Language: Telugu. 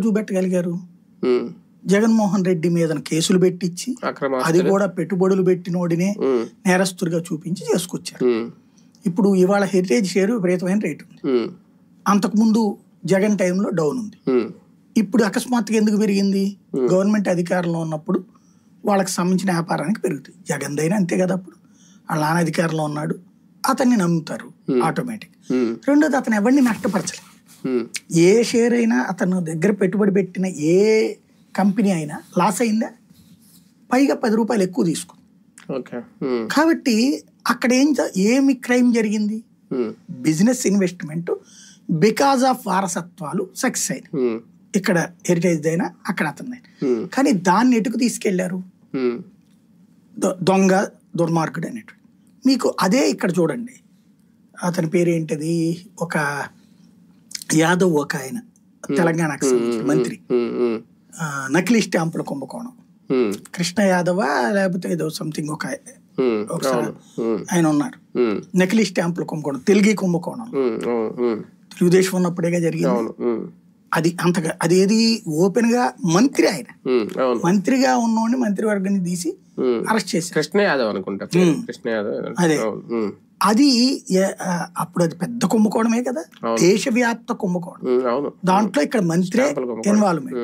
చూపెట్టగలిగారు. జగన్మోహన్ రెడ్డి మీద కేసులు పెట్టించి అది కూడా పెట్టుబడులు పెట్టినోడినే నేరస్తుడిగా చూపించి చేసుకొచ్చారు. ఇప్పుడు ఇవాళ హెరిటేజ్ షేర్ విపరీతమైన రేటు ఉంది. అంతకుముందు జగన్ టైంలో డౌన్ ఉంది. ఇప్పుడు అకస్మాత్తుగా ఎందుకు పెరిగింది? గవర్నమెంట్ అధికారంలో ఉన్నప్పుడు వాళ్ళకి సంబంధించిన వ్యాపారానికి పెరుగుతుంది. జగన్ దైనా అంతే కదా. అప్పుడు వాళ్ళ నాన్న అధికారంలో ఉన్నాడు, అతన్ని నమ్ముతారు ఆటోమేటిక్. రెండోది, అతను ఎవరిని నష్టపరచలేదు. ఏ షేర్ అయినా అతను దగ్గర పెట్టుబడి పెట్టిన ఏ కంపెనీ అయినా లాస్ అయిందా? పైగా 10 రూపాయలు ఎక్కువ తీసుకుంది. కాబట్టి అక్కడ ఏమి క్రైమ్ జరిగింది? బిజినెస్ ఇన్వెస్ట్మెంట్ బికాజ్ ఆఫ్ వారసత్వాలు సక్సెస్ అయినాయి. ఇక్కడ హెరిటేజ్ అయినా అక్కడ అతను. కానీ దాన్ని ఎటుకు తీసుకెళ్లారు? దొంగ దుర్మార్గుడు అనేటువంటి. మీకు అదే ఇక్కడ చూడండి, అతని పేరు ఏంటది, ఒక యాదవ్, ఒక ఆయన తెలంగాణకు సంబంధించిన మంత్రి, నకిలీ స్టాంపుల కుంభకోణం. కృష్ణ యాదవ లేకపోతే ఏదో సంథింగ్ ఒకసారి ఆయన ఉన్నారు. నకిలీ స్టాంపుల కుంభకోణం, తెలుగు కుంభకోణం తెలుగుదేశం ఉన్నప్పుడేగా జరిగింది. అది అంతగా అదేది ఓపెన్ గా మంత్రి, ఆయన మంత్రిగా ఉన్నోడిని మంత్రివర్గాన్ని తీసి అరెస్ట్ చేశారు. కృష్ణ యాదవ్ అనుకుంటా. అదే అది అప్పుడు అది పెద్ద కుంభకోణమే కదా, దేశవ్యాప్త కుంభకోణం. దాంట్లో ఇక్కడ మంత్రే ఇన్వాల్వ్మెంట్.